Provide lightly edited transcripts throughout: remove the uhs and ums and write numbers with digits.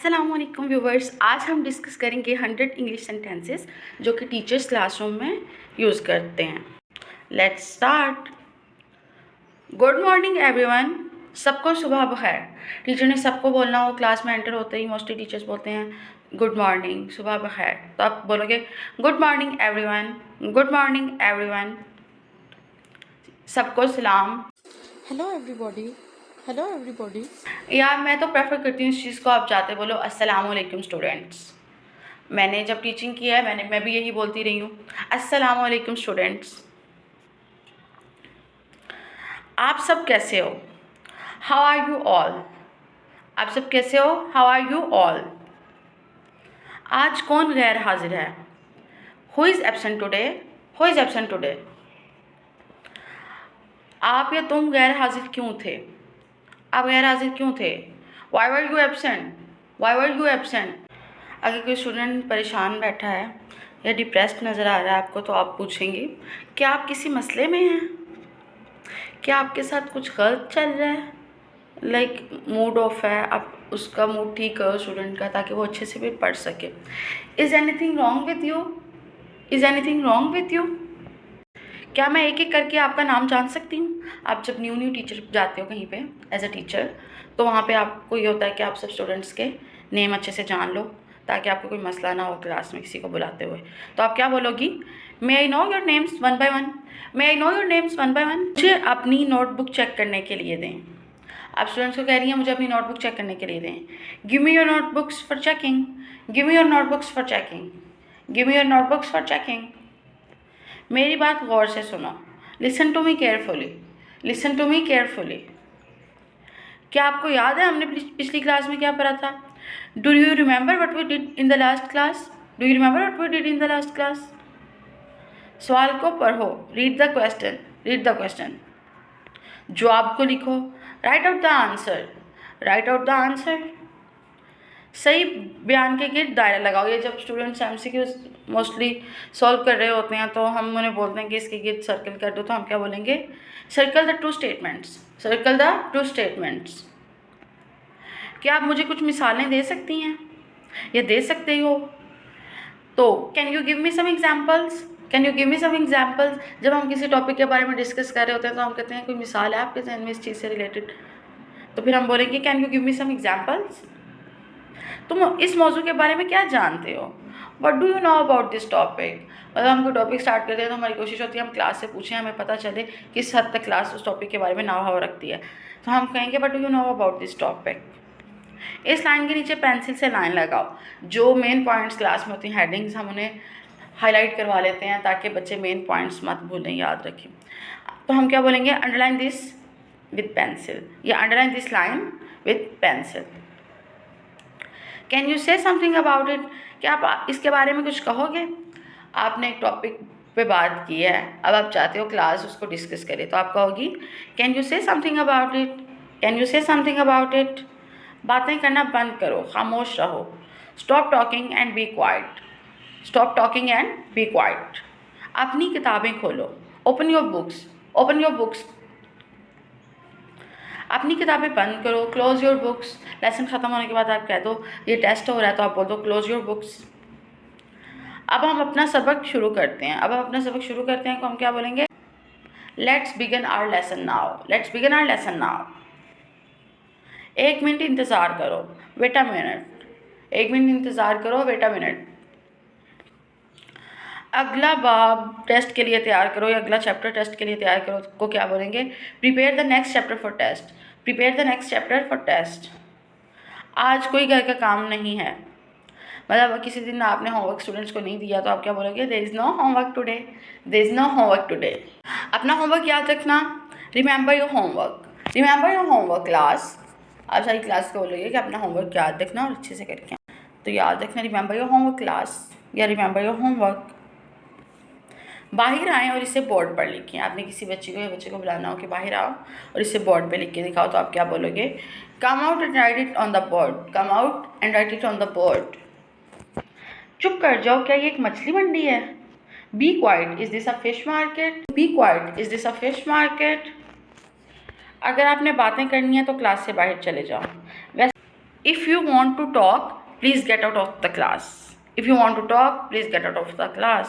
अस्सलामुअलैकुम व्यूवर्स, आज हम डिस्कस करेंगे 100 इंग्लिश सेंटेंसेस जो कि टीचर्स क्लासरूम में यूज़ करते हैं। Let's start. Good morning everyone. सबको सुबह बखैर। टीचर ने सबको बोलना हो, क्लास में एंटर होते ही मोस्टली टीचर्स बोलते हैं गुड मॉर्निंग, सुबह बखैर। तो आप बोलोगे good morning everyone, good morning everyone, सबको सलाम। Hello everybody, hello everybody. यार मैं तो प्रेफर करती हूँ इस चीज़ को, आप जाते बोलो अस्सलामुअलैकुम स्टूडेंट्स। मैंने जब टीचिंग किया है मैं भी यही बोलती रही हूँ, अस्सलामुअलैकुम स्टूडेंट्स। आप सब कैसे हो? How are you all? आप सब कैसे हो? How are you all? आज कौन गैर हाजिर है? Who is absent today? Who is absent today? आप या तुम गैर हाजिर क्यों थे? आप गैर हाजिर क्यों थे? Why were you absent? Why were you absent? अगर कोई स्टूडेंट परेशान बैठा है या डिप्रेस्ड नज़र आ रहा है आपको, तो आप पूछेंगे क्या आप किसी मसले में हैं? क्या आपके साथ कुछ गलत चल रहा है? लाइक मूड ऑफ है, आप उसका मूड ठीक करो स्टूडेंट का, ताकि वो अच्छे से भी पढ़ सके। Is anything wrong with you? Is anything wrong with you? क्या मैं एक एक करके आपका नाम जान सकती हूँ? आप जब न्यू टीचर जाते हो कहीं पे एज अ टीचर, तो वहाँ पे आपको ये होता है कि आप सब स्टूडेंट्स के नेम अच्छे से जान लो, ताकि आपको कोई मसला ना हो क्लास में किसी को बुलाते हुए। तो आप क्या बोलोगी? May I know your names one by one. May I know your names one by one. मुझे अपनी नोटबुक चेक करने के लिए दें। आप स्टूडेंट्स को कह रही हैं मुझे अपनी नोटबुक चेक करने के लिए दें। Give me your notebooks for checking. Give me your notebooks for checking. Give me your notebooks for checking. मेरी बात गौर से सुनो। Listen to me carefully. Listen to me carefully. क्या आपको याद है हमने पिछली क्लास में क्या पढ़ा था? Do you remember what we did in the last class? Do you remember what we did in the last class? सवाल को पढ़ो, read the question, read the question. जवाब को लिखो, write out the answer, write out the answer. सही बयान के गिर्द दायरा लगाओ। ये जब स्टूडेंट्स एमसीक्यूज मोस्टली सॉल्व कर रहे होते हैं तो हम उन्हें बोलते हैं कि इसके गिर्द सर्कल कर दो, तो हम क्या बोलेंगे? Circle the true statements, circle the true statements. क्या आप मुझे कुछ मिसालें दे सकती हैं या दे सकते हो? तो can you give me some examples? Can you give me some examples? जब हम किसी टॉपिक के बारे में डिस्कस कर रहे होते हैं तो हम कहते हैं कोई मिसाल है आपके जहन में इस चीज़ से रिलेटेड, तो फिर हम बोलेंगे can you give me some examples. तुम इस मौजू के बारे में क्या जानते हो? What do you know about this topic? मतलब हम कोई टॉपिक स्टार्ट करते हैं तो हमारी कोशिश होती है हम क्लास से पूछें, हमें पता चले किस हद तक क्लास उस टॉपिक के बारे में नाव हवा रखती है। तो हम कहेंगे what do you know about this topic. इस लाइन के नीचे पेंसिल से लाइन लगाओ। जो मेन पॉइंट्स क्लास में होती हैं, हेडिंग्स, हम उन्हें हाईलाइट करवा लेते हैं ताकि बच्चे मेन पॉइंट्स मत भूलें, याद रखें। तो हम क्या बोलेंगे? अंडरलाइन दिस विद पेंसिल या underline this line with pencil. Can you say something about it? क्या आप इसके बारे में कुछ कहोगे? आपने एक टॉपिक पे बात की है, अब आप चाहते हो क्लास उसको डिस्कस करे, तो आप कहोगी can you say something about it? Can you say something about it? बातें करना बंद करो, खामोश रहो। Stop talking and be quiet. Stop talking and be quiet. अपनी किताबें खोलो, open your books, open your books. अपनी किताबें बंद करो, क्लोज योर बुक्स। लेसन ख़त्म होने के बाद आप कह दो ये टेस्ट हो रहा है, तो आप बोल दो क्लोज योर बुक्स। अब हम अपना सबक शुरू करते हैं। अब हम अपना सबक शुरू करते हैं तो हम क्या बोलेंगे? Let's begin our lesson now. Let's begin our lesson now. 1 minute इंतज़ार करो, वेट अ मिनट। 1 मिनट इंतज़ार करो, वेट अ मिनट। अगला बाब टेस्ट के लिए तैयार करो या अगला चैप्टर टेस्ट के लिए तैयार करो को क्या बोलेंगे? Prepare the next chapter for test. Prepare the next chapter for test. आज कोई घर का काम नहीं है, मतलब किसी दिन आपने होमवर्क स्टूडेंट्स को नहीं दिया तो आप क्या बोलोगे? There is no homework today, there is no homework today. अपना होमवर्क याद रखना, remember your homework, remember your homework class. आप सारी क्लास को बोलोगे कि अपना होमवर्क याद रखना और अच्छे से करके, तो याद रखना रिमेंबर योर होमवर्क क्लास या रिमेंबर योर होमवर्क। बाहर आएँ और इसे बोर्ड पर लिखें। आपने किसी बच्चे को या बच्चे को बुलाना हो कि बाहर आओ और इसे बोर्ड पे लिख के दिखाओ, तो आप क्या बोलोगे? Come out and write it on the board. Come out and write it on the board. चुप कर जाओ, क्या ये एक मछली मंडी है? Be quiet, is this a fish market? Be quiet, is this a fish market? अगर आपने बातें करनी है तो क्लास से बाहर चले जाओ। वैसे If you want to talk, please get out of the class. If you want to talk, please get out of the class.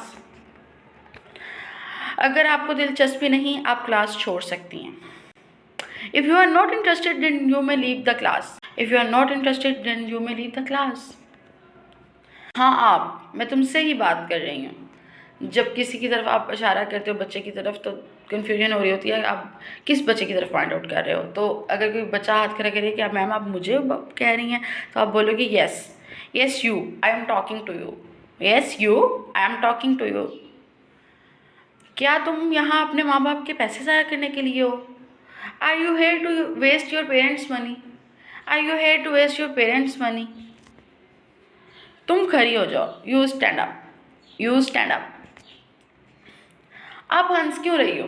अगर आपको दिलचस्पी नहीं, आप क्लास छोड़ सकती हैं. If you are not interested, then you may leave the class. If you are not interested, then you may leave the class. हाँ आप, मैं तुमसे ही बात कर रही हूँ. जब किसी की तरफ आप इशारा करते हो बच्चे की तरफ तो कन्फ्यूजन हो रही होती है, आप किस बच्चे की तरफ पॉइंट आउट कर रहे हो. तो अगर कोई बच्चा हाथ खड़ा करे कि मैम आप मुझे कह रही हैं, तो आप बोलोगे yes, yes you, I am talking to you. Yes you, I am talking to you. क्या तुम यहाँ अपने माँ बाप के पैसे ज़ाया करने के लिए हो? Are you here to waste your parents money? Are you here to waste your parents money? तुम खड़ी हो जाओ. You stand up. You stand up. आप हंस क्यों रही हो?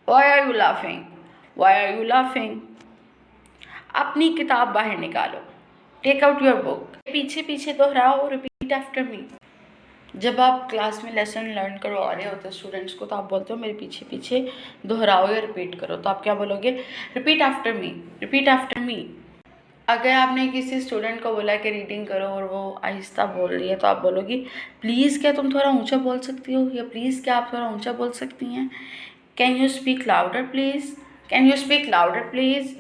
Why are you laughing? Why are you laughing? अपनी किताब बाहर निकालो. Take out your book. पीछे पीछे दोहराओ. Repeat after me. जब आप क्लास में लेसन लर्न करवा रहे होते स्टूडेंट्स को, तो आप बोलते हो मेरे पीछे पीछे दोहराओ या रिपीट करो. तो आप क्या बोलोगे? Repeat after me. Repeat after me. अगर आपने किसी स्टूडेंट को बोला कि रीडिंग करो और वो आहिस्ता बोल रही है, तो आप बोलोगी प्लीज़ क्या तुम थोड़ा ऊंचा बोल सकती हो, या प्लीज़ क्या आप थोड़ा ऊंचा बोल सकती हैं. Can you speak louder please? Can you speak louder please?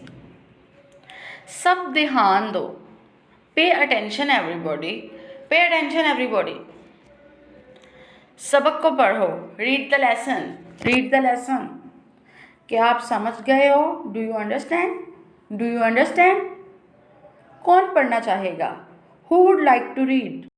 सब ध्यान दो. Pay attention everybody. Pay attention everybody. सबक को पढ़ो. Read the lesson. Read the lesson. क्या आप समझ गए हो? Do you understand? Do you understand? कौन पढ़ना चाहेगा? Who would like to read?